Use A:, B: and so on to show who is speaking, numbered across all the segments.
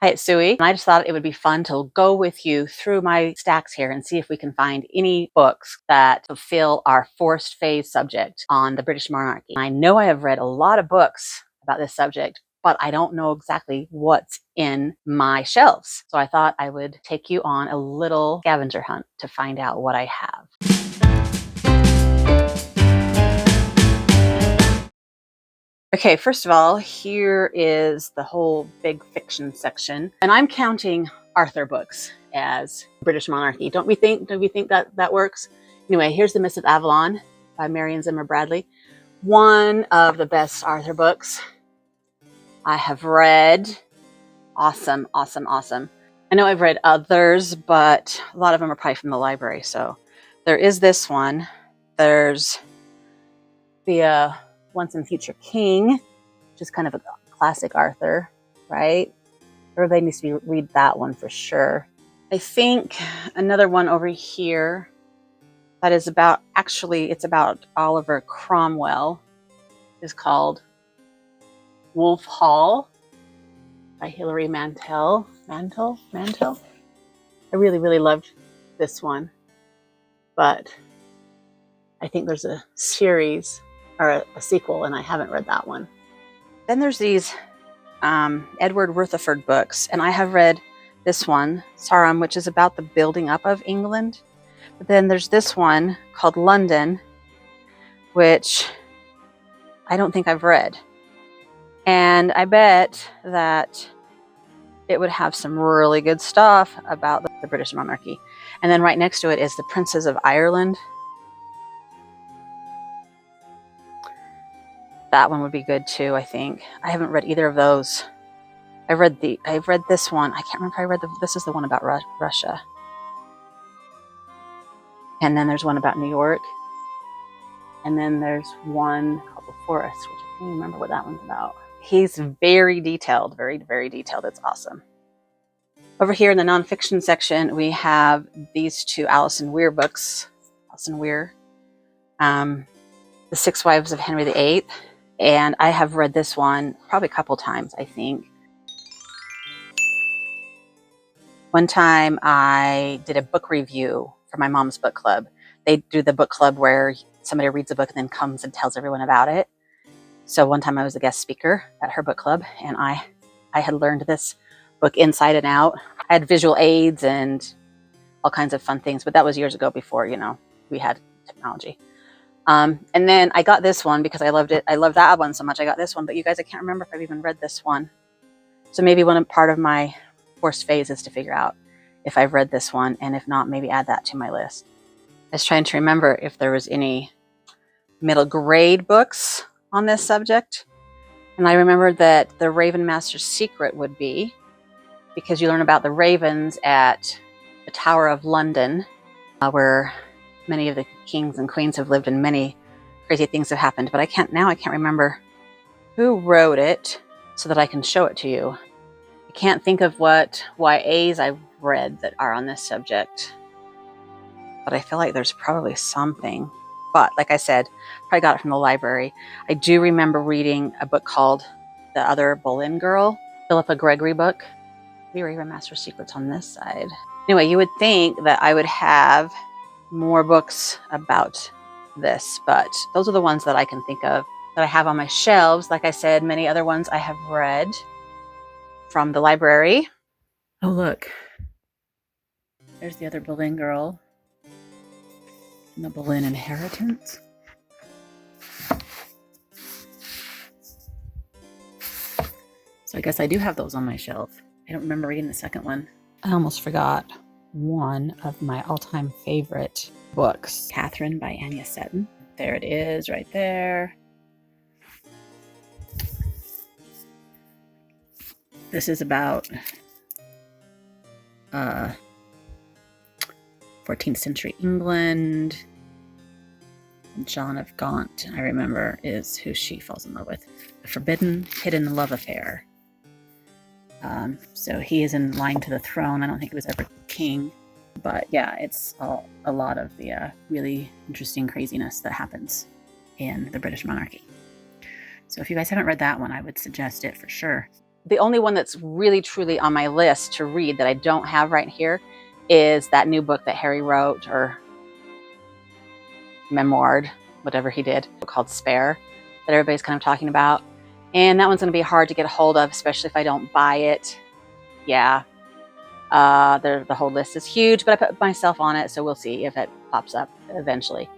A: Hi, it's Suey, and I just thought it would be fun to go with you through my stacks here and see if we can find any books that fulfill our forced phase subject on the British monarchy. I know I have read a lot of books about this subject, but I don't know exactly what's in my shelves. So I thought I would take you on a little scavenger hunt to find out what I have. Okay, first of all, here is the whole big fiction section. And I'm counting Arthur books as British monarchy. Do we think that works? Anyway, here's The Mists of Avalon by Marion Zimmer Bradley. One of the best Arthur books I have read. Awesome, awesome, awesome. I know I've read others, but a lot of them are probably from the library. So there is this one. There's the Once and Future King, which is kind of a classic Arthur, right? Everybody needs to read that one for sure. I think another one over here that is about, actually, it's about Oliver Cromwell, is called Wolf Hall by Hilary Mantel. Mantel? I really, really loved this one, but I think there's a series or a sequel, and I haven't read that one. Then there's these Edward Rutherford books, and I have read this one, Sarum, which is about the building up of England. But then there's this one called London, which I don't think I've read. And I bet that it would have some really good stuff about the British monarchy. And then right next to it is The Princes of Ireland. That one would be good too, I think. I haven't read either of those. I've read this one. I can't remember if I read this is the one about Russia. And then there's one about New York. And then there's one called The Forest, which I can't remember what that one's about. He's very detailed, very, very detailed. It's awesome. Over here in the nonfiction section, we have these two Alison Weir books. Alison Weir, The Six Wives of Henry VIII. And I have read this one probably a couple times, I think. One time I did a book review for my mom's book club. They do the book club where somebody reads a book and then comes and tells everyone about it. So one time I was a guest speaker at her book club, and I had learned this book inside and out. I had visual aids and all kinds of fun things, but that was years ago before, we had technology. And then I got this one because I loved it. I loved that one so much. I got this one, but you guys, I can't remember if I've even read this one. So maybe part of my forced phase is to figure out if I've read this one, and if not, maybe add that to my list. I was trying to remember if there was any middle grade books on this subject. And I remembered that the Ravenmaster's Secret would be, because you learn about the ravens at the Tower of London, where many of the kings and queens have lived, and many crazy things have happened. But I can't remember who wrote it so that I can show it to you. I can't think of what YAs I've read that are on this subject, but I feel like there's probably something. But like I said, probably got it from the library. I do remember reading a book called The Other Boleyn Girl, Philippa Gregory book. The Ravenmaster Secret's on this side. Anyway, you would think that I would have more books about this, but those are the ones that I can think of that I have on my shelves. Like I said, many other ones I have read from the library. Oh, look. There's The Other Boleyn Girl and The Boleyn Inheritance. So I guess I do have those on my shelf. I don't remember reading the second one. I almost forgot one of my all-time favorite books, Katherine by Anya Seton. There it is, right there. This is about 14th century England. John of Gaunt, I remember, is who she falls in love with. A forbidden, hidden love affair. So he is in line to the throne. I don't think he was ever king. But yeah, it's a lot of the really interesting craziness that happens in the British monarchy. So if you guys haven't read that one, I would suggest it for sure. the only one that's really truly on my list to read that I don't have right here is that new book that Harry wrote, or memoired, whatever he did, called Spare, that everybody's kind of talking about. And that one's going to be hard to get a hold of, especially if I don't buy it. Yeah. The whole list is huge, but I put myself on it, so we'll see if it pops up eventually.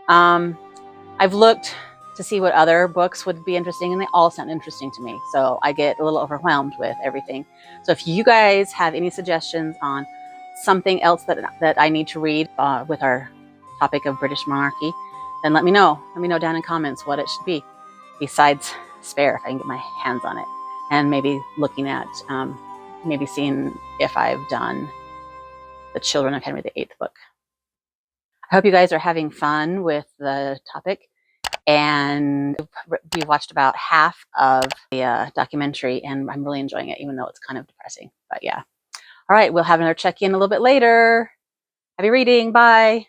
A: I've looked to see what other books would be interesting, and they all sound interesting to me. So I get a little overwhelmed with everything. So if you guys have any suggestions on something else that I need to read with our topic of British monarchy, then let me know. Let me know down in comments what it should be, besides Spare, if I can get my hands on it. And maybe looking at, maybe seeing if I've done the Children of Henry VIII book. I hope you guys are having fun with the topic. And we watched about half of the documentary, and I'm really enjoying it, even though it's kind of depressing. But yeah. All right, we'll have another check-in a little bit later. Happy reading. Bye.